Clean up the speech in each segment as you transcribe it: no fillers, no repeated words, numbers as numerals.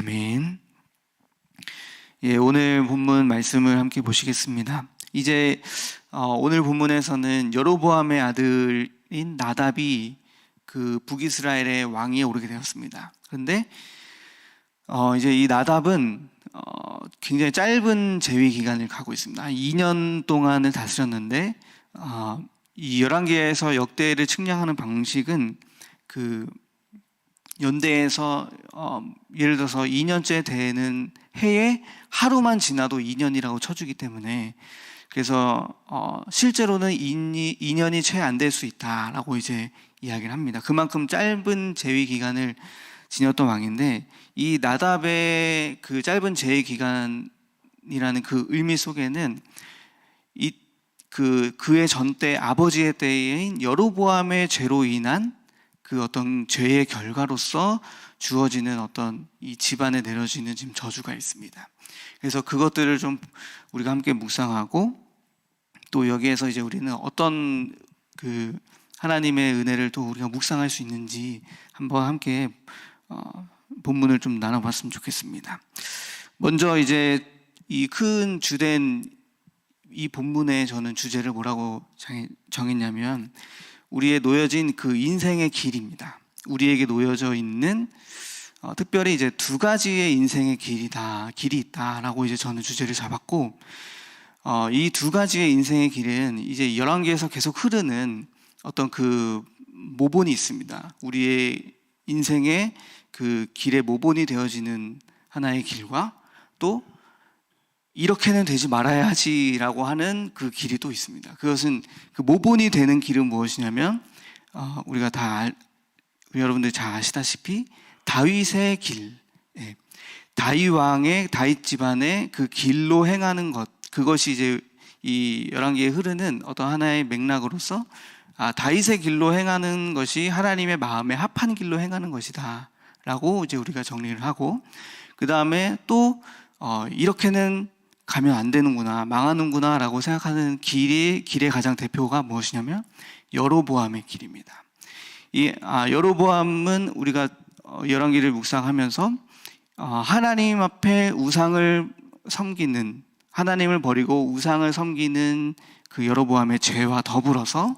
아멘. 오늘 본문 말씀을 함께 보시겠습니다. 이제 오늘 본문에서는 여로보암의 아들인 나답이 그 북이스라엘의 왕위에 오르게 되었습니다. 그런데 이제 이 나답은 굉장히 짧은 재위 기간을 가고 있습니다. 한 2년 동안을 다스렸는데 이 열왕기에서 역대를 측량하는 방식은 그 연대에서 예를 들어서 2년째 되는 해에 하루만 지나도 2년이라고 쳐주기 때문에, 그래서 실제로는 2년이 채 안 될 수 있다라고 이제 이야기를 합니다. 그만큼 짧은 재위 기간을 지녔던 왕인데, 이 나답의 그 짧은 재위 기간이라는 그 의미 속에는 그의 전때 아버지의 때인 여로보암의 죄로 인한 그 어떤 죄의 결과로서 주어지는 어떤 이 집안에 내려지는 지금 저주가 있습니다. 그래서 그것들을 좀 우리가 함께 묵상하고, 또 여기에서 이제 우리는 어떤 그 하나님의 은혜를 또 우리가 묵상할 수 있는지 한번 함께 본문을 좀 나눠봤으면 좋겠습니다. 먼저 이제 이 큰 주된 이 본문의 저는 주제를 뭐라고 정했냐면, 우리의 놓여진 그 인생의 길입니다. 우리에게 놓여져 있는 특별히 이제 두 가지의 인생의 길이 있다라고 이제 저는 주제를 잡았고, 이 두 가지의 인생의 길은 이제 열왕기에서 계속 흐르는 어떤 그 모본이 있습니다. 우리의 인생의 그 길의 모본이 되어지는 하나의 길과, 또 이렇게는 되지 말아야 하지라고 하는 그 길이 또 있습니다. 그것은 그 모본이 되는 길은 무엇이냐면, 우리가 여러분들이 잘 아시다시피 다윗의 길, 다윗 집안의 그 길로 행하는 것, 그것이 이제 이 열왕기에 흐르는 어떤 하나의 맥락으로서 다윗의 길로 행하는 것이 하나님의 마음에 합한 길로 행하는 것이다라고 이제 우리가 정리를 하고, 그 다음에 또 이렇게는 가면 안 되는구나, 망하는구나 라고 생각하는 길의 가장 대표가 무엇이냐면 여로보암의 길입니다. 여로보암은 우리가 열왕기를 묵상하면서 하나님 앞에 우상을 섬기는, 하나님을 버리고 우상을 섬기는 그 여로보암의 죄와 더불어서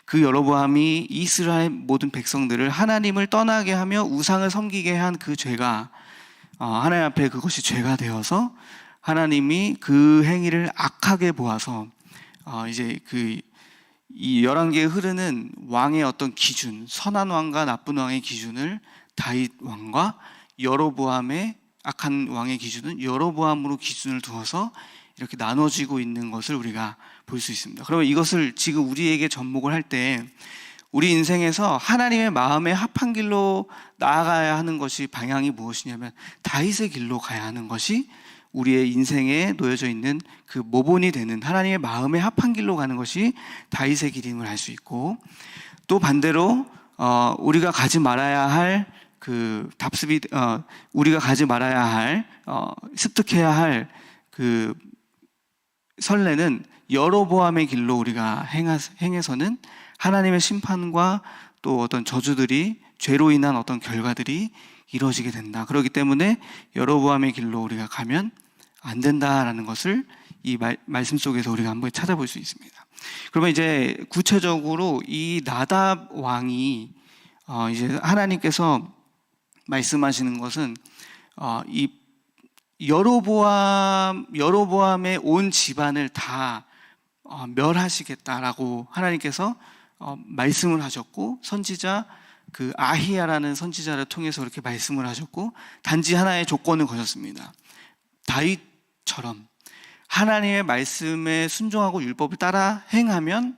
그 여로보암이 이스라엘 모든 백성들을 하나님을 떠나게 하며 우상을 섬기게 한 그 죄가 하나님 앞에 그것이 죄가 되어서 하나님이 그 행위를 악하게 보아서 이제 이 열왕기에 흐르는 왕의 어떤 기준, 선한 왕과 나쁜 왕의 기준을 다윗 왕과 여로보암의 악한 왕의 기준은 여로보암으로 기준을 두어서 이렇게 나눠지고 있는 것을 우리가 볼 수 있습니다. 그러면 이것을 지금 우리에게 접목을 할 때, 우리 인생에서 하나님의 마음에 합한 길로 나아가야 하는 것이 방향이 무엇이냐면 다윗의 길로 가야 하는 것이 우리의 인생에 놓여져 있는 그 모본이 되는 하나님의 마음에 합한 길로 가는 것이 다윗의 길임을 알 수 있고, 또 반대로 우리가 가지 말아야 할 우리가 가지 말아야 할 습득해야 할 그 선례는 여로보암의 길로 우리가 행해서는 하나님의 심판과 또 어떤 저주들이, 죄로 인한 어떤 결과들이 이루어지게 된다. 그렇기 때문에 여로보암의 길로 우리가 가면 안 된다라는 것을 이 말씀 속에서 우리가 한번 찾아볼 수 있습니다. 그러면 이제 구체적으로 이 나답 왕이 이제 하나님께서 말씀하시는 것은 이 여로보암의 온 집안을 다 멸하시겠다라고 하나님께서 말씀을 하셨고, 선지자 그 아히야라는 선지자를 통해서 그렇게 말씀을 하셨고, 단지 하나의 조건을 거셨습니다. 다윗처럼 하나님의 말씀에 순종하고 율법을 따라 행하면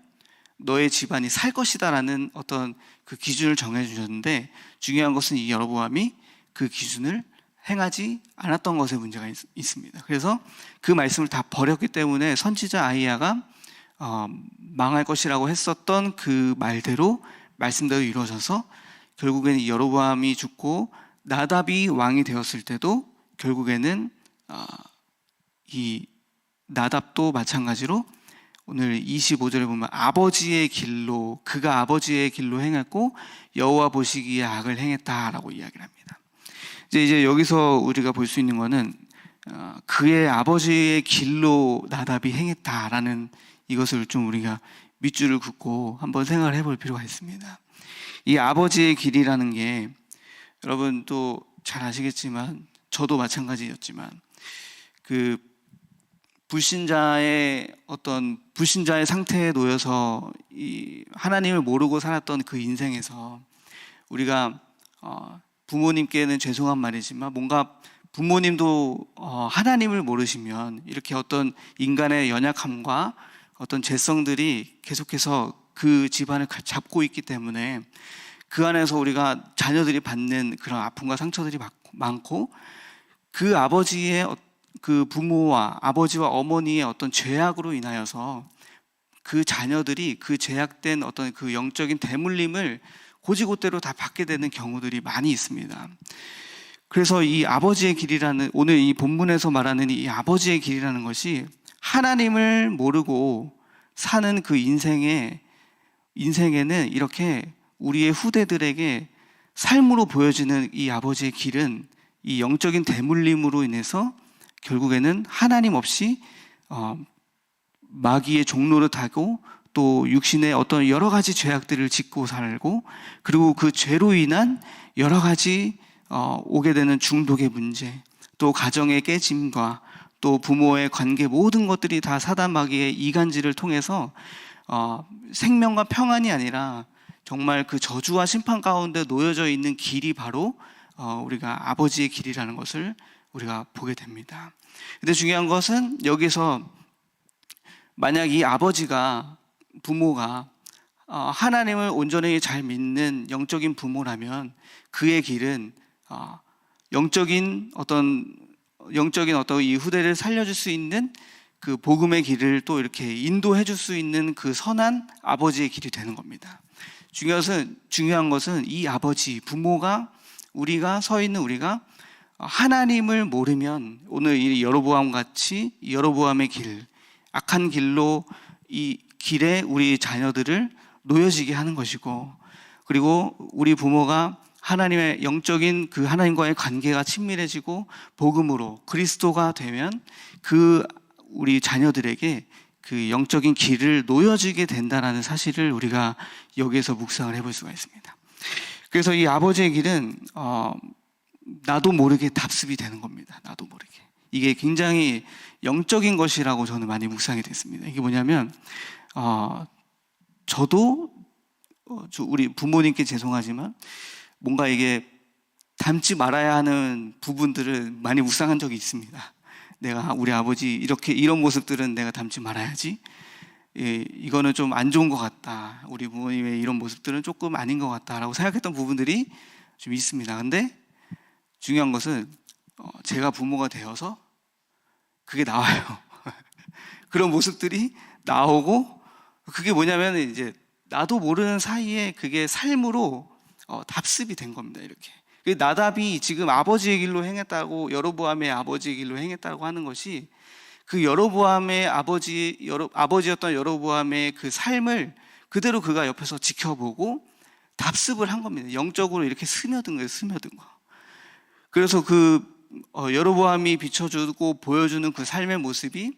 너의 집안이 살 것이다라는 어떤 그 기준을 정해 주셨는데, 중요한 것은 이 여로보암이 그 기준을 행하지 않았던 것에 문제가 있습니다. 그래서 그 말씀을 다 버렸기 때문에 선지자 아히야가 망할 것이라고 했었던 그 말씀대로 이루어져서 결국에는 이 여로보암이 죽고 나답이 왕이 되었을 때도 결국에는 이 나답도 마찬가지로 오늘 25절에 보면 그가 아버지의 길로 행했고 여호와 보시기에 악을 행했다라고 이야기를 합니다. 이제 여기서 우리가 볼 수 있는 거는 그의 아버지의 길로 나답이 행했다라는 이것을 좀 우리가 밑줄을 긋고 한번 생각을 해볼 필요가 있습니다. 이 아버지의 길이라는 게 여러분 또 잘 아시겠지만 저도 마찬가지였지만 그 불신자의 상태에 놓여서 이 하나님을 모르고 살았던 그 인생에서 우리가 부모님께는 죄송한 말이지만 뭔가 부모님도 하나님을 모르시면 이렇게 어떤 인간의 연약함과 어떤 죄성들이 계속해서 그 집안을 잡고 있기 때문에 그 안에서 우리가 자녀들이 받는 그런 아픔과 상처들이 많고 그 아버지의 그 부모와 아버지와 어머니의 어떤 죄악으로 인하여서 그 자녀들이 그 죄악된 어떤 그 영적인 대물림을 고지고대로 다 받게 되는 경우들이 많이 있습니다. 그래서 이 아버지의 길이라는, 오늘 이 본문에서 말하는 이 아버지의 길이라는 것이 하나님을 모르고 사는 그 인생에는 이렇게 우리의 후대들에게 삶으로 보여지는 이 아버지의 길은 이 영적인 대물림으로 인해서 결국에는 하나님 없이 마귀의 종로를 타고 또 육신의 어떤 여러 가지 죄악들을 짓고 살고, 그리고 그 죄로 인한 여러 가지 오게 되는 중독의 문제, 또 가정의 깨짐과 또 부모의 관계, 모든 것들이 다 사단 마귀의 이간질을 통해서 생명과 평안이 아니라 정말 그 저주와 심판 가운데 놓여져 있는 길이 바로 우리가 아버지의 길이라는 것을 우리가 보게 됩니다. 근데 중요한 것은 여기서 만약 이 아버지가, 부모가 하나님을 온전히 잘 믿는 영적인 부모라면 그의 길은 영적인 어떤 이 후대를 살려줄 수 있는 그 복음의 길을 또 이렇게 인도해 줄 수 있는 그 선한 아버지의 길이 되는 겁니다. 중요한 것은 이 아버지, 부모가, 우리가 서 있는 우리가 하나님을 모르면 오늘 이 여로보암 같이 여로보암의 길, 악한 길로 이 길에 우리 자녀들을 놓여지게 하는 것이고, 그리고 우리 부모가 하나님의 영적인 그 하나님과의 관계가 친밀해지고 복음으로 그리스도가 되면 그 우리 자녀들에게 그 영적인 길을 놓여지게 된다는 사실을 우리가 여기에서 묵상을 해볼 수가 있습니다. 그래서 이 아버지의 길은 나도 모르게 답습이 되는 겁니다. 나도 모르게. 이게 굉장히 영적인 것이라고 저는 많이 묵상이 됐습니다. 이게 뭐냐면 저도 우리 부모님께 죄송하지만 뭔가 이게 닮지 말아야 하는 부분들을 많이 묵상한 적이 있습니다. 내가 우리 아버지 이런 모습들은 내가 닮지 말아야지. 이거는 좀 안 좋은 것 같다. 우리 부모님의 이런 모습들은 조금 아닌 것 같다라고 생각했던 부분들이 좀 있습니다. 근데 중요한 것은 제가 부모가 되어서 그게 나와요. 그런 모습들이 나오고, 그게 뭐냐면 이제 나도 모르는 사이에 그게 삶으로 답습이 된 겁니다. 이렇게 나답이 지금 아버지의 길로 행했다고, 여로보암의 아버지의 길로 행했다고 하는 것이 그 여로보암의 아버지였던 여로보암의 그 삶을 그대로 그가 옆에서 지켜보고 답습을 한 겁니다. 영적으로 이렇게 스며든 거예요. 스며든 거. 그래서 그 여로보암이 비춰주고 보여주는 그 삶의 모습이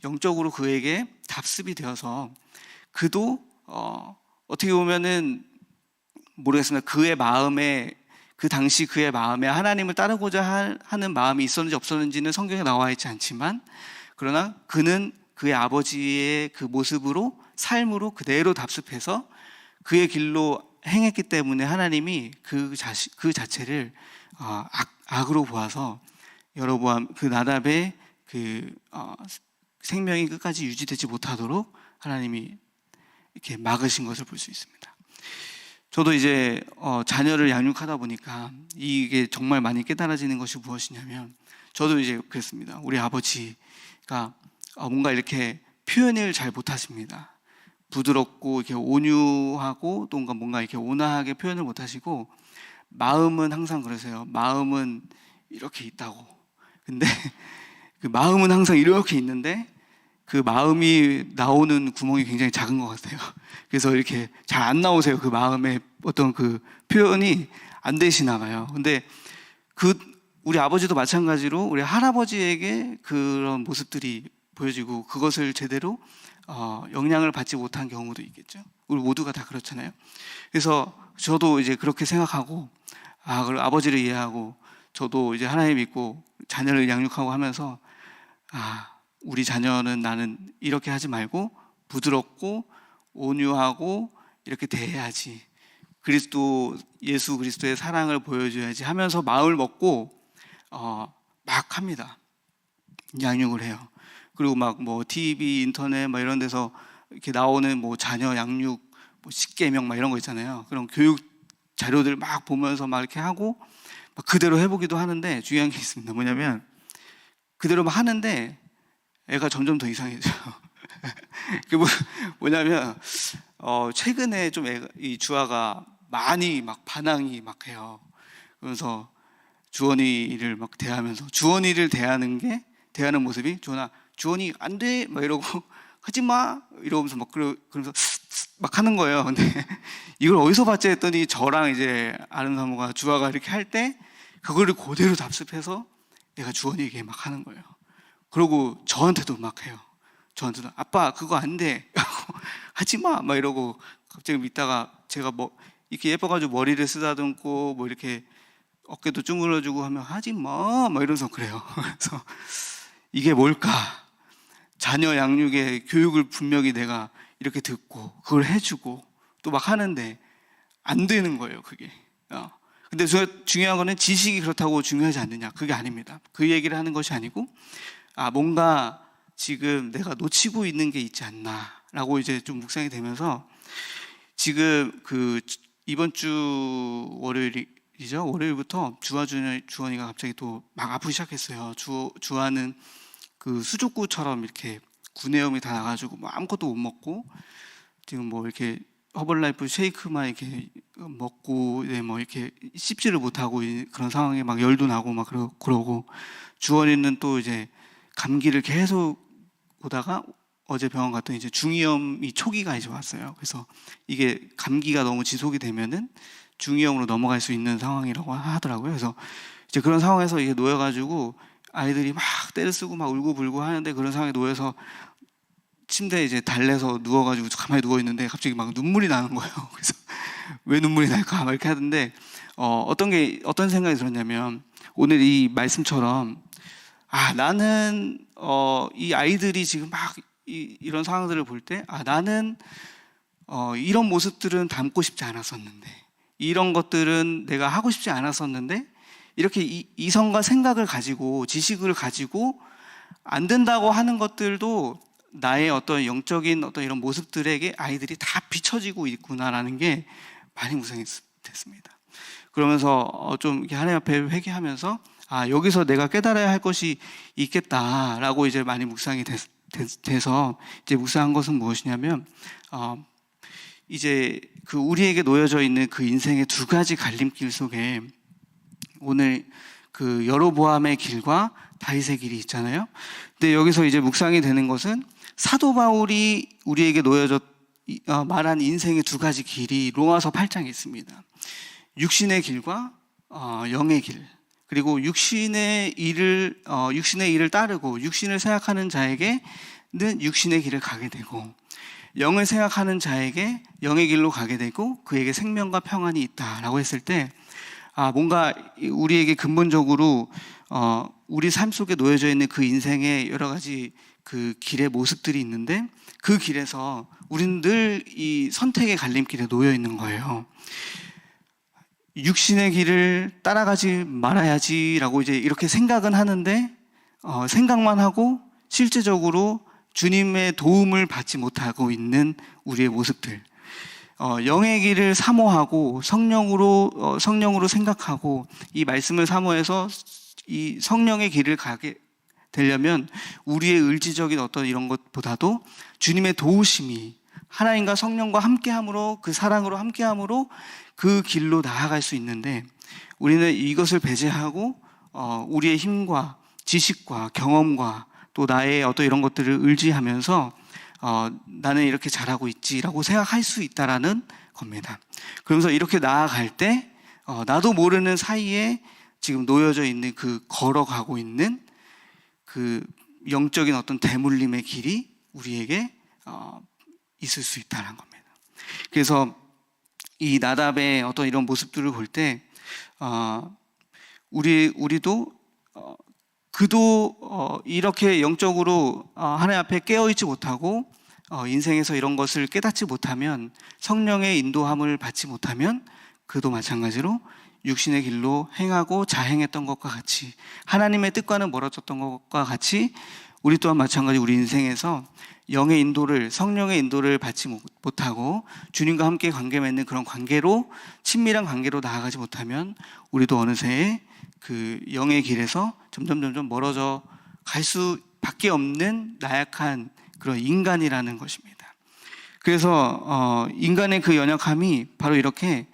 영적으로 그에게 답습이 되어서 그도 어떻게 보면은 모르겠습니다. 그의 마음에, 그 당시 그의 마음에 하나님을 따르고자 하는 마음이 있었는지 없었는지는 성경에 나와 있지 않지만, 그러나 그는 그의 아버지의 그 모습으로, 삶으로 그대로 답습해서 그의 길로 행했기 때문에 하나님이 그 자체를 악으로 보아서 여로보암, 그 나답의 그 생명이 끝까지 유지되지 못하도록 하나님이 이렇게 막으신 것을 볼 수 있습니다. 저도 이제 자녀를 양육하다 보니까 이게 정말 많이 깨달아지는 것이 무엇이냐면, 저도 이제 그랬습니다. 우리 아버지가 뭔가 이렇게 표현을 잘 못하십니다. 부드럽고 이렇게 온유하고 또 뭔가 이렇게 온화하게 표현을 못하시고, 마음은 항상 그러세요. 마음은 이렇게 있다고. 근데 그 마음은 항상 이렇게 있는데 그 마음이 나오는 구멍이 굉장히 작은 것 같아요. 그래서 이렇게 잘 안 나오세요. 그 마음의 어떤 그 표현이 안 되시나 봐요. 근데 우리 아버지도 마찬가지로 우리 할아버지에게 그런 모습들이 보여지고 그것을 제대로 영향을 받지 못한 경우도 있겠죠. 우리 모두가 다 그렇잖아요. 그래서 저도 이제 그렇게 생각하고 그리고 아버지를 이해하고 저도 이제 하나님 믿고 자녀를 양육하고 하면서 우리 자녀는 나는 이렇게 하지 말고 부드럽고 온유하고 이렇게 대해야지, 예수 그리스도의 사랑을 보여줘야지 하면서 마음을 먹고 막 합니다. 양육을 해요. 그리고 막 뭐 TV, 인터넷 막 이런 데서 이렇게 나오는 뭐 자녀 양육 뭐 10계명 막 이런 거 있잖아요. 그런 교육 자료들 막 보면서 막 이렇게 하고 막 그대로 해보기도 하는데, 중요한 게 있습니다. 뭐냐면 그대로 막 하는데 애가 점점 더 이상해져요. 그게 뭐냐면 최근에 좀 이 주아가 많이 막 반항이 막 해요. 그러면서 주원이를 막 대하면서, 주원이를 대하는 모습이, 주원이 안 돼! 막 이러고, 하지 마! 이러면서 막 그러면서 막 하는 거예요. 근데 이걸 어디서 봤지 했더니 저랑 이제 아는 사모가 주아가 이렇게 할 때 그거를 그대로 답습해서 내가 주원이에게 막 하는 거예요. 그러고 저한테도 막 해요. 저한테도 아빠 그거 안 돼! 하지 마! 막 이러고, 갑자기 믿다가 제가 뭐 이렇게 예뻐가지고 머리를 쓰다듬고 뭐 이렇게 어깨도 쭈물러주고 하면 하지 마! 막 이러면서 그래요. 그래서 이게 뭘까? 자녀 양육의 교육을 분명히 내가 이렇게 듣고 그걸 해주고 또 막 하는데 안 되는 거예요, 그게. 근데 중요한 거는 지식이 그렇다고 중요하지 않느냐, 그게 아닙니다. 그 얘기를 하는 것이 아니고 뭔가 지금 내가 놓치고 있는 게 있지 않나 라고 이제 좀 묵상이 되면서, 지금 이번 주 월요일부터 주원이가 갑자기 또 막 아프기 시작했어요. 주아는 그 수족구처럼 이렇게 구내염이 다 나가지고 뭐 아무것도 못 먹고, 지금 뭐 이렇게 허벌라이프 쉐이크만 이렇게 먹고 뭐 이렇게 씹지를 못하고 그런 상황에 막 열도 나고 막 그러고, 주원이는 또 이제 감기를 계속 오다가 어제 병원 갔더니 이제 중이염이 초기가 이제 왔어요. 그래서 이게 감기가 너무 지속이 되면은 중이염으로 넘어갈 수 있는 상황이라고 하더라고요. 그래서 이제 그런 상황에서 이게 놓여가지고 아이들이 막 때를 쓰고 막 울고불고 하는데, 그런 상황에 놓여서 침대에 이제 달래서 누워가지고 가만히 누워 있는데 갑자기 막 눈물이 나는 거예요. 그래서 왜 눈물이 날까 막 이렇게 하던데, 어떤 생각이 들었냐면, 오늘 이 말씀처럼 나는 이 아이들이 지금 막 이런 상황들을 볼 때 나는 이런 모습들은 담고 싶지 않았었는데, 이런 것들은 내가 하고 싶지 않았었는데, 이렇게 이성과 생각을 가지고 지식을 가지고 안 된다고 하는 것들도 나의 어떤 영적인 어떤 이런 모습들에게 아이들이 다 비춰지고 있구나라는 게 많이 묵상이 됐습니다. 그러면서 좀 이렇게 하나님 앞에 회개하면서 여기서 내가 깨달아야 할 것이 있겠다라고 이제 많이 묵상이 돼서 이제 묵상한 것은 무엇이냐면, 이제 우리에게 놓여져 있는 그 인생의 두 가지 갈림길 속에 오늘 여로보암의 길과 다윗의 길이 있잖아요. 근데 여기서 이제 묵상이 되는 것은 사도 바울이 우리에게 말한 인생의 두 가지 길이 로마서 8장에 있습니다. 육신의 길과 영의 길. 그리고 육신의 일을 따르고 육신을 생각하는 자에게는 육신의 길을 가게 되고, 영을 생각하는 자에게 영의 길로 가게 되고 그에게 생명과 평안이 있다라고 했을 때, 뭔가 우리에게 근본적으로 우리 삶 속에 놓여져 있는 그 인생의 여러 가지 그 길의 모습들이 있는데, 그 길에서 우리는 늘 이 선택의 갈림길에 놓여 있는 거예요. 육신의 길을 따라가지 말아야지라고 이제 이렇게 생각은 하는데, 생각만 하고 실제적으로 주님의 도움을 받지 못하고 있는 우리의 모습들, 영의 길을 사모하고 성령으로 생각하고 이 말씀을 사모해서 이 성령의 길을 가게 되려면 우리의 의지적인 어떤 이런 것보다도 주님의 도우심이, 하나님과 성령과 함께함으로, 그 사랑으로 함께함으로 그 길로 나아갈 수 있는데, 우리는 이것을 배제하고 우리의 힘과 지식과 경험과 또 나의 어떤 이런 것들을 의지하면서 나는 이렇게 잘하고 있지라고 생각할 수 있다라는 겁니다. 그러면서 이렇게 나아갈 때 나도 모르는 사이에 지금 놓여져 있는 그 걸어가고 있는 그 영적인 어떤 대물림의 길이 우리에게 있을 수 있다는 겁니다. 그래서 이 나답의 어떤 이런 모습들을 볼 때 우리도 그도 이렇게 영적으로 하나님 앞에 깨어있지 못하고 인생에서 이런 것을 깨닫지 못하면, 성령의 인도함을 받지 못하면 그도 마찬가지로 육신의 길로 행하고 자행했던 것과 같이, 하나님의 뜻과는 멀어졌던 것과 같이 우리 또한 마찬가지 우리 인생에서 영의 인도를, 성령의 인도를 받지 못하고 주님과 함께 관계 맺는 그런 관계로, 친밀한 관계로 나아가지 못하면 우리도 어느새 그 영의 길에서 점점 멀어져 갈 수밖에 없는 나약한 그런 인간이라는 것입니다. 그래서 인간의 그 연약함이 바로 이렇게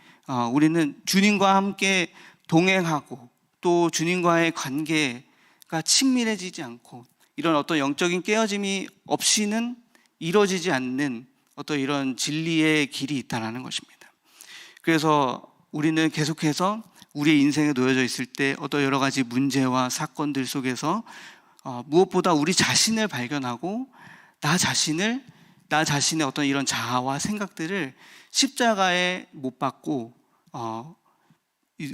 우리는 주님과 함께 동행하고 또 주님과의 관계가 친밀해지지 않고 이런 어떤 영적인 깨어짐이 없이는 이루어지지 않는 어떤 이런 진리의 길이 있다는 것입니다. 그래서 우리는 계속해서 우리의 인생에 놓여져 있을 때 어떤 여러 가지 문제와 사건들 속에서 무엇보다 우리 자신을 발견하고 나 자신의 어떤 이런 자아와 생각들을 십자가에 못 박고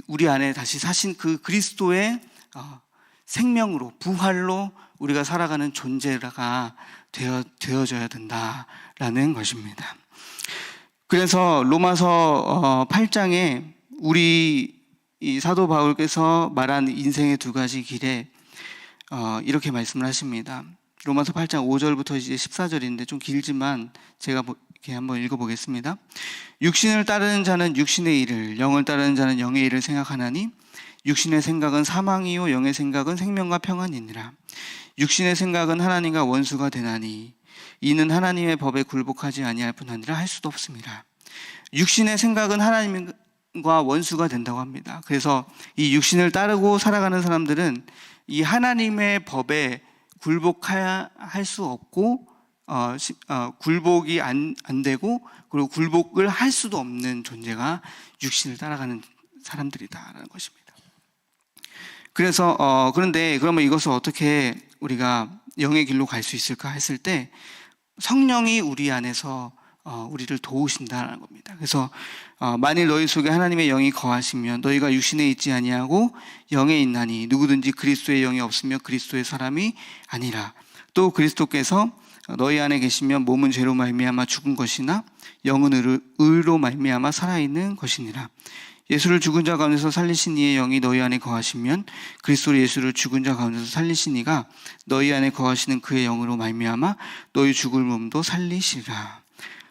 우리 안에 다시 사신 그 그리스도의 생명으로, 부활로 우리가 살아가는 존재가 되어져야 된다라는 것입니다. 그래서 로마서 8장에 우리 이 사도 바울께서 말한 인생의 두 가지 길에 이렇게 말씀을 하십니다. 로마서 8장 5절부터 이제 14절인데 좀 길지만 제가 이렇게 한번 읽어보겠습니다. 육신을 따르는 자는 육신의 일을, 영을 따르는 자는 영의 일을 생각하나니 육신의 생각은 사망이요 영의 생각은 생명과 평안이니라. 육신의 생각은 하나님과 원수가 되나니 이는 하나님의 법에 굴복하지 아니할 뿐 아니라 할 수도 없습니다. 육신의 생각은 하나님과 원수가 된다고 합니다. 그래서 이 육신을 따르고 살아가는 사람들은 이 하나님의 법에 굴복할 수 없고 굴복이 안 되고, 그리고 굴복을 할 수도 없는 존재가 육신을 따라가는 사람들이다라는 것입니다. 그래서 그런데 그러면 이것을 어떻게 우리가 영의 길로 갈 수 있을까 했을 때 성령이 우리 안에서 우리를 도우신다는 겁니다. 그래서 만일 너희 속에 하나님의 영이 거하시면 너희가 육신에 있지 아니하고 영에 있나니 누구든지 그리스도의 영이 없으면 그리스도의 사람이 아니라. 또 그리스도께서 너희 안에 계시면 몸은 죄로 말미암아 죽은 것이나 영은 의로 말미암아 살아있는 것이니라. 예수를 죽은 자 가운데서 살리신 이의 영이 너희 안에 거하시면 그리스도 예수를 죽은 자 가운데서 살리신 이가 너희 안에 거하시는 그의 영으로 말미암아 너희 죽을 몸도 살리시리라.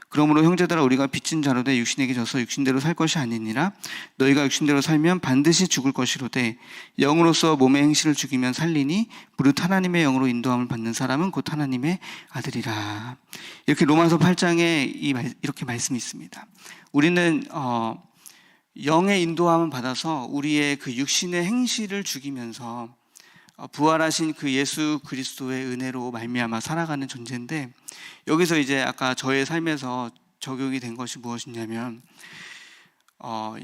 그러므로 형제들아, 우리가 빚진 자로되 육신에게 져서 육신대로 살 것이 아니니라. 너희가 육신대로 살면 반드시 죽을 것이로되 영으로서 몸의 행실을 죽이면 살리니 무릇 하나님의 영으로 인도함을 받는 사람은 곧 하나님의 아들이라. 이렇게 로마서 8장에 이렇게 말씀이 있습니다. 우리는 영의 인도함을 받아서 우리의 그 육신의 행실을 죽이면서 부활하신 그 예수 그리스도의 은혜로 말미암아 살아가는 존재인데, 여기서 이제 아까 저의 삶에서 적용이 된 것이 무엇이냐면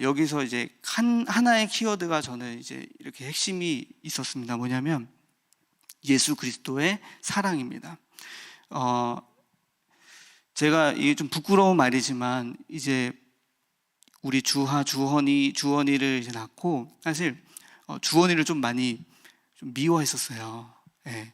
여기서 이제 하나의 키워드가 저는 이제 이렇게 핵심이 있었습니다. 뭐냐면 예수 그리스도의 사랑입니다. 제가 이게 좀 부끄러운 말이지만 이제 우리 주헌이를 이제 낳고 사실 주헌이를 좀 많이 좀 미워했었어요. 네.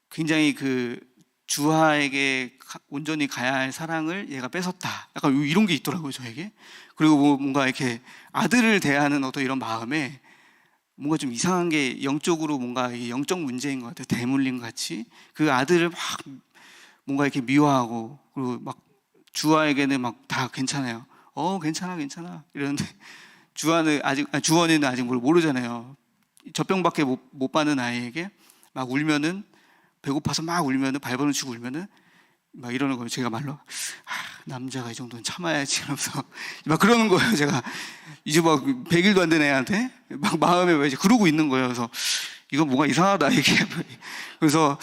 굉장히 그 주하에게 온전히 가야 할 사랑을 얘가 뺏었다. 약간 이런 게 있더라고요, 저에게. 그리고 뭔가 이렇게 아들을 대하는 어떤 이런 마음에 뭔가 좀 이상한 게 영적으로 뭔가 영적 문제인 것 같아요. 대물림 같이. 그 아들을 막 뭔가 이렇게 미워하고, 그리고 막 주하에게는 막 다 괜찮아요. 괜찮아. 이러는데 주원이는 아직 뭘 모르잖아요. 젖병밖에 못 받는 아이에게 막 울면은, 배고파서 막 울면은, 발버둥 치고 울면은 막 이러는 거예요. 제가 말로 남자가 이 정도는 참아야지 이러면서 막 그러는 거예요. 제가 이제 막 100일도 안 된 애한테 막 마음에 왜 이제 그러고 있는 거예요. 그래서 이거 뭔가 이상하다 이게. 그래서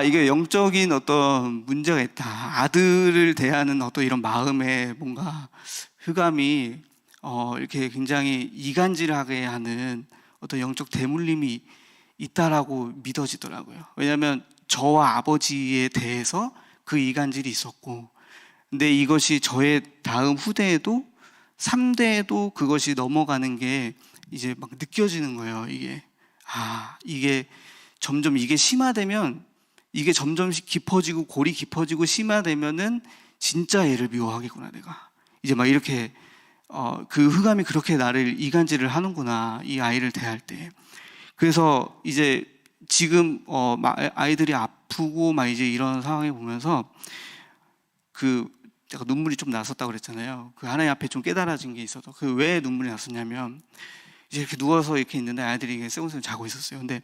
이게 영적인 어떤 문제가 있다. 아들을 대하는 어떤 이런 마음에 뭔가 흑암이 이렇게 굉장히 이간질하게 하는 어떤 영적 대물림이 있다라고 믿어지더라고요. 왜냐하면 저와 아버지에 대해서 그 이간질이 있었고, 근데 이것이 저의 다음 후대에도 3대에도 그것이 넘어가는 게 이제 막 느껴지는 거예요. 이게 점점 이게 심화되면, 이게 점점 깊어지고 골이 깊어지고 심화되면은 진짜 얘를 미워하겠구나 내가. 이제 막 이렇게 그 흑암이 그렇게 나를 이간질을 하는구나, 이 아이를 대할 때. 그래서 이제 지금 아이들이 아프고 막 이제 이런 상황을 보면서 제가 눈물이 좀 났었다고 그랬잖아요. 그 하나님 앞에 좀 깨달아진 게 있어서. 그 왜 눈물이 났었냐면, 이제 이렇게 누워서 이렇게 있는데 아이들이 쎄고쎄고 자고 있었어요. 근데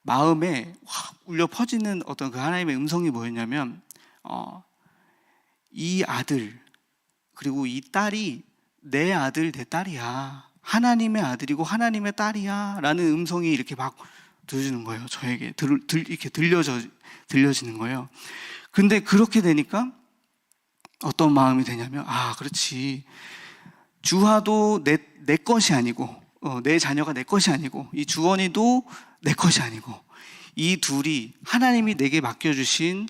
마음에 확 울려 퍼지는 어떤 그 하나님의 음성이 뭐였냐면, 이 아들 그리고 이 딸이 내 아들 내 딸이야, 하나님의 아들이고 하나님의 딸이야 라는 음성이 이렇게 막 들려주는 거예요. 저에게 이렇게 들려지는 거예요. 근데 그렇게 되니까 어떤 마음이 되냐면, 그렇지, 주하도 내 것이 아니고, 내 자녀가 내 것이 아니고, 이 주원이도 내 것이 아니고, 이 둘이 하나님이 내게 맡겨주신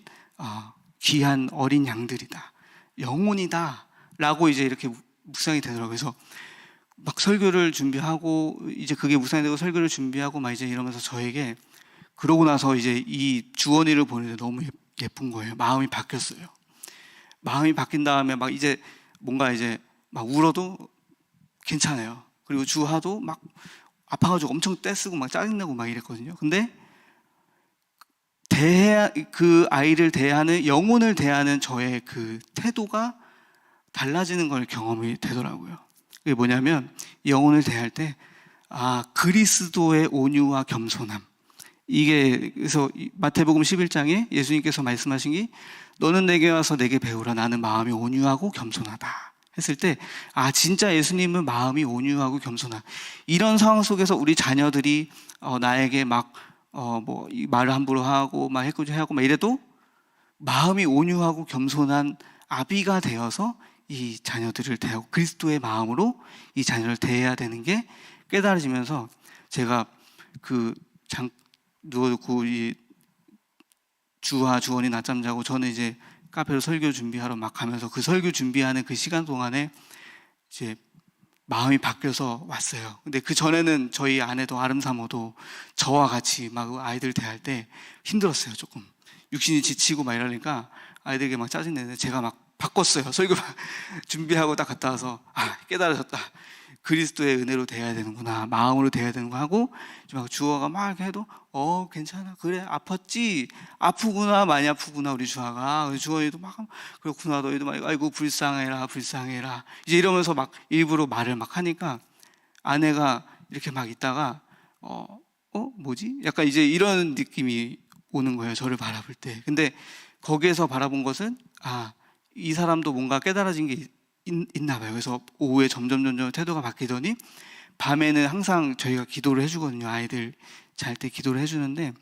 귀한 어린 양들이다, 영혼이다 라고 이제 이렇게 묵상이 되더라고요. 그래서 막 설교를 준비하고, 이제 그게 묵상이 되고 설교를 준비하고 막 이제 이러면서 저에게, 그러고 나서 이제 이 주원이를 보는데 너무 예쁜 거예요. 마음이 바뀌었어요. 마음이 바뀐 다음에 막 이제 뭔가 이제 막 울어도 괜찮아요. 그리고 주하도 막 아파가지고 엄청 떼쓰고 막 짜증내고 막 이랬거든요. 근데 그 아이를 대하는, 영혼을 대하는 저의 그 태도가 달라지는 걸 경험이 되더라고요. 그게 뭐냐면, 영혼을 대할 때 그리스도의 온유와 겸손함, 이게, 그래서 마태복음 11장에 예수님께서 말씀하신 게, 너는 내게 와서 내게 배우라, 나는 마음이 온유하고 겸손하다 했을 때, 진짜 예수님은 마음이 온유하고 겸손한, 이런 상황 속에서 우리 자녀들이 나에게 막 말을 함부로 하고 막 해코지하고 막 이래도 마음이 온유하고 겸손한 아비가 되어서 이 자녀들을 대하고 그리스도의 마음으로 이 자녀를 대해야 되는 게 깨달아지면서, 제가 누워놓고 이 주와 주원이 낮잠 자고 저는 이제 카페로 설교 준비하러 막 가면서, 그 설교 준비하는 그 시간 동안에 이제 마음이 바뀌어서 왔어요. 근데 그 전에는 저희 아내도 아름사모도 저와 같이 막 아이들 대할 때 힘들었어요. 조금 육신이 지치고 막 이러니까 아이들에게 막 짜증내는데, 제가 막 바꿨어요. 설교 준비하고 딱 갔다 와서 깨달아졌다, 그리스도의 은혜로 대해야 되는구나, 마음으로 대해야 되는구나 하고, 막 주어가 막 이렇게 해도 괜찮아, 그래, 아팠지, 아프구나, 많이 아프구나 우리 주아가. 주원이도 막 그렇구나, 너희도 막 아이고 불쌍해라 이제 이러면서 막 일부러 말을 막 하니까, 아내가 이렇게 막 있다가 뭐지? 약간 이제 이런 느낌이 오는 거예요, 저를 바라볼 때. 근데 거기에서 바라본 것은, 이 사람도 뭔가 깨달아진 게 있나 봐요. 그래서 오후에 점점 태도가 바뀌더니, 밤에는 항상 저희가 기도를 해주거든요. 아이들 잘 때 기도를 해주는데,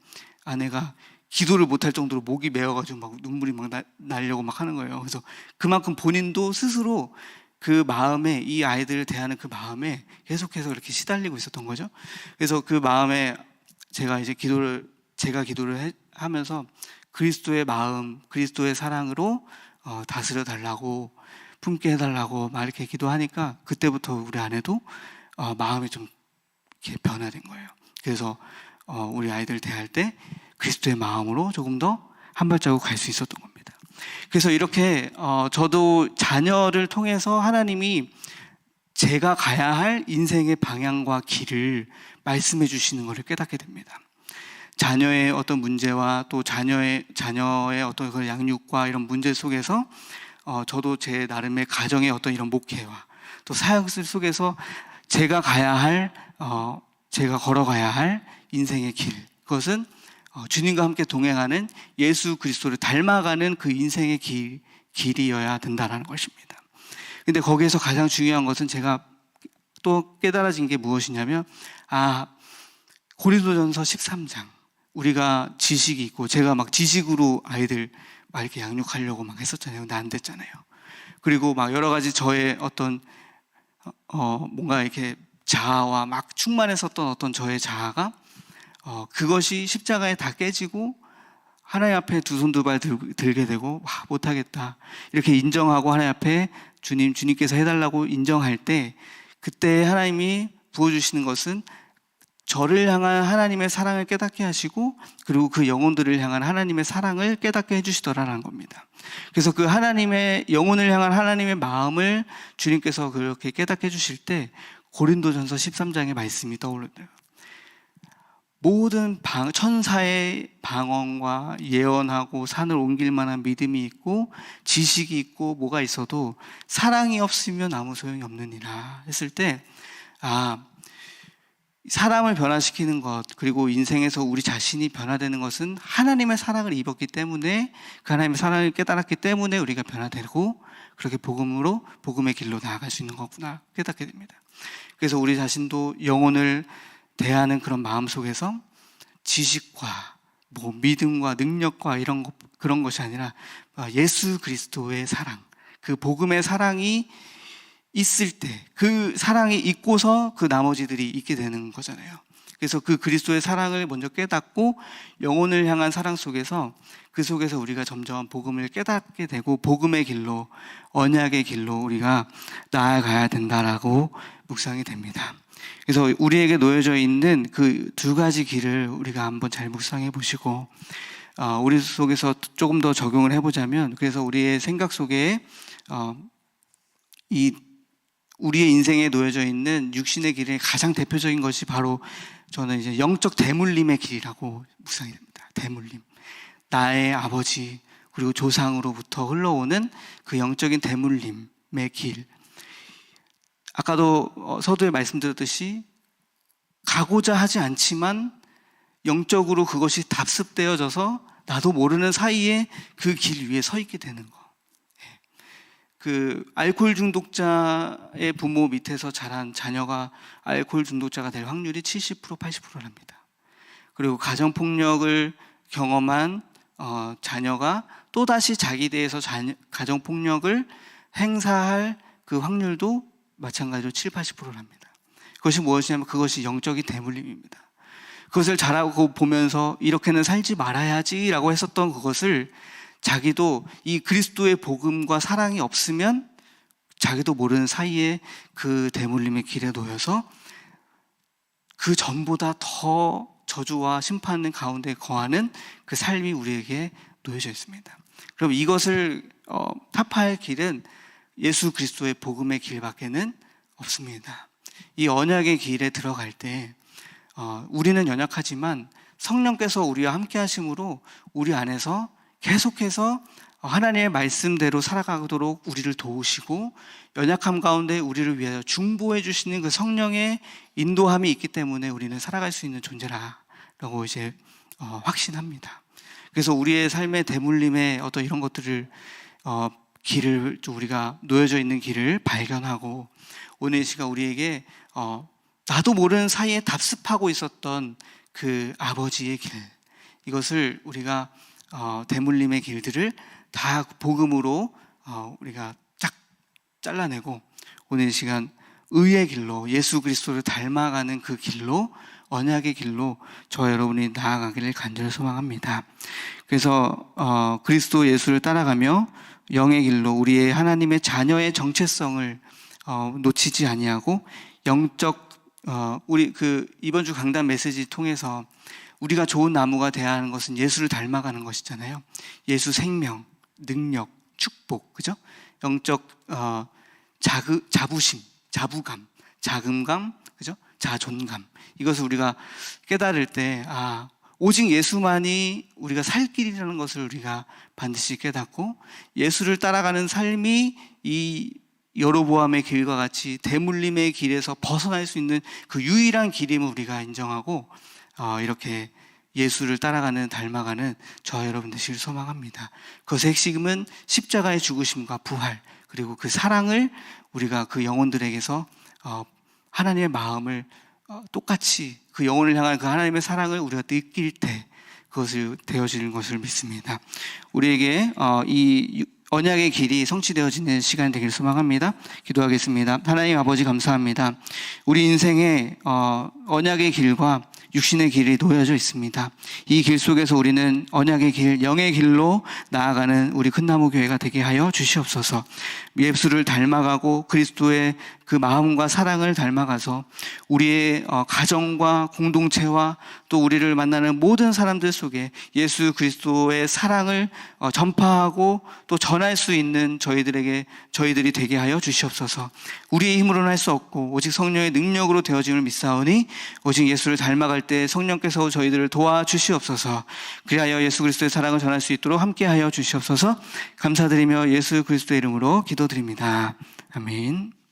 아내가 기도를 못할 정도로 목이 메어가지고 막 눈물이 막 나려고 막 하는 거예요. 그래서 그만큼 본인도 스스로 그 마음에, 이 아이들을 대하는 그 마음에 계속해서 이렇게 시달리고 있었던 거죠. 그래서 그 마음에 제가 기도를 하면서 그리스도의 마음, 그리스도의 사랑으로 다스려 달라고, 품게 해달라고 막 이렇게 기도하니까, 그때부터 우리 아내도 마음이 좀 이렇게 변화된 거예요. 그래서 우리 아이들 대할 때 그리스도의 마음으로 조금 더 한 발자국 갈 수 있었던 겁니다. 그래서 이렇게 저도 자녀를 통해서 하나님이 제가 가야 할 인생의 방향과 길을 말씀해 주시는 것을 깨닫게 됩니다. 자녀의 어떤 문제와 또 자녀의 어떤 그 양육과 이런 문제 속에서 저도 제 나름의 가정의 어떤 이런 목회와 또 사역 속에서 제가 걸어가야 할 인생의 길, 그것은 주님과 함께 동행하는 예수 그리스도를 닮아가는 그 인생의 길이어야 된다는 것입니다. 근데 거기에서 가장 중요한 것은, 제가 또 깨달아진 게 무엇이냐면, 고린도전서 13장, 우리가 지식이 있고, 제가 막 지식으로 아이들 막 이렇게 양육하려고 막 했었잖아요. 근데 안 됐잖아요. 그리고 막 여러 가지 저의 어떤 뭔가 이렇게 자아와 막 충만했었던 어떤 저의 자아가 그것이 십자가에 다 깨지고 하나님 앞에 두 손 두 발 들게 되고 못하겠다 이렇게 인정하고 하나님 앞에 주님께서 해달라고 인정할 때 그때 하나님이 부어주시는 것은 저를 향한 하나님의 사랑을 깨닫게 하시고 그리고 그 영혼들을 향한 하나님의 사랑을 깨닫게 해주시더라라는 겁니다. 그래서 그 하나님의 영혼을 향한 하나님의 마음을 주님께서 그렇게 깨닫게 해주실 때 고린도전서 13장의 말씀이 떠오르네요. 모든 천사의 방언과 예언하고 산을 옮길 만한 믿음이 있고 지식이 있고 뭐가 있어도 사랑이 없으면 아무 소용이 없느니라 했을 때 사람을 변화시키는 것 그리고 인생에서 우리 자신이 변화되는 것은 하나님의 사랑을 입었기 때문에 그 하나님의 사랑을 깨달았기 때문에 우리가 변화되고 그렇게 복음의 길로 나아갈 수 있는 거구나 깨닫게 됩니다. 그래서 우리 자신도 영혼을 대하는 그런 마음 속에서 지식과 믿음과 능력과 그런 것이 아니라 예수 그리스도의 사랑, 그 복음의 사랑이 있을 때 그 사랑이 있고서 그 나머지들이 있게 되는 거잖아요. 그래서 그 그리스도의 사랑을 먼저 깨닫고 영혼을 향한 사랑 속에서 그 속에서 우리가 점점 복음을 깨닫게 되고 복음의 길로 언약의 길로 우리가 나아가야 된다라고 묵상이 됩니다. 그래서 우리에게 놓여져 있는 그 두 가지 길을 우리가 한번 잘 묵상해 보시고 우리 속에서 조금 더 적용을 해보자면 그래서 우리의 생각 속에 우리의 인생에 놓여져 있는 육신의 길의 가장 대표적인 것이 바로 저는 이제 영적 대물림의 길이라고 묵상이 됩니다. 대물림. 나의 아버지 그리고 조상으로부터 흘러오는 그 영적인 대물림의 길. 아까도 서두에 말씀드렸듯이 가고자 하지 않지만 영적으로 그것이 답습되어져서 나도 모르는 사이에 그 길 위에 서 있게 되는 거. 그 알코올 중독자의 부모 밑에서 자란 자녀가 알코올 중독자가 될 확률이 70% 80%랍니다. 그리고 가정폭력을 경험한 자녀가 또다시 자기 대해서 가정폭력을 행사할 그 확률도 마찬가지로 7, 80%랍니다. 그것이 무엇이냐면 그것이 영적인 대물림입니다. 그것을 잘하고 보면서 이렇게는 살지 말아야지라고 했었던 그것을 자기도 이 그리스도의 복음과 사랑이 없으면 자기도 모르는 사이에 그 대물림의 길에 놓여서 그 전보다 더 저주와 심판 가운데 거하는 그 삶이 우리에게 놓여져 있습니다. 그럼 이것을 타파할 길은 예수 그리스도의 복음의 길밖에는 없습니다. 이 언약의 길에 들어갈 때 우리는 연약하지만 성령께서 우리와 함께 하심으로 우리 안에서 계속해서 하나님의 말씀대로 살아가도록 우리를 도우시고 연약함 가운데 우리를 위하여 중보해 주시는 그 성령의 인도함이 있기 때문에 우리는 살아갈 수 있는 존재라고 이제 확신합니다. 그래서 우리의 삶의 대물림의 어떤 이런 것들을 길을 우리가 놓여져 있는 길을 발견하고 오늘 이 시간 우리에게 나도 모르는 사이에 답습하고 있었던 그 아버지의 길 이것을 우리가 대물림의 길들을 다 복음으로 우리가 쫙 잘라내고 오늘 이 시간 의의 길로 예수 그리스도를 닮아가는 그 길로 언약의 길로 저와 여러분이 나아가기를 간절히 소망합니다. 그래서 그리스도 예수를 따라가며 영의 길로 우리의 하나님의 자녀의 정체성을 놓치지 아니하고 영적 우리 이번 주 강단 메시지 통해서 우리가 좋은 나무가 되어야 하는 것은 예수를 닮아가는 것이잖아요. 예수 생명, 능력, 축복, 그죠? 영적 자부심, 자부감, 자긍감, 그죠? 자존감. 이것을 우리가 깨달을 때 오직 예수만이 우리가 살 길이라는 것을 우리가 반드시 깨닫고 예수를 따라가는 삶이 이 여로보암의 길과 같이 대물림의 길에서 벗어날 수 있는 그 유일한 길임을 우리가 인정하고 이렇게 예수를 따라가는 닮아가는 저와 여러분 되시길 소망합니다. 그것의 핵심은 십자가의 죽으심과 부활 그리고 그 사랑을 우리가 그 영혼들에게서 하나님의 마음을 똑같이 그 영혼을 향한 그 하나님의 사랑을 우리가 느낄 때 그것을 되어지는 것을 믿습니다. 우리에게 이 언약의 길이 성취되어지는 시간이 되길 소망합니다. 기도하겠습니다. 하나님 아버지 감사합니다. 우리 인생에 언약의 길과 육신의 길이 놓여져 있습니다. 이 길 속에서 우리는 언약의 길, 영의 길로 나아가는 우리 큰나무 교회가 되게 하여 주시옵소서. 예수를 닮아가고 그리스도의 그 마음과 사랑을 닮아가서 우리의 가정과 공동체와 또 우리를 만나는 모든 사람들 속에 예수 그리스도의 사랑을 전파하고 또 전할 수 있는 저희들이 되게 하여 주시옵소서. 우리의 힘으로는 할 수 없고 오직 성령의 능력으로 되어짐을 믿사오니 오직 예수를 닮아갈 때 성령께서 저희들을 도와주시옵소서. 그리하여 예수 그리스도의 사랑을 전할 수 있도록 함께하여 주시옵소서. 감사드리며 예수 그리스도의 이름으로 기도드립니다. 아멘.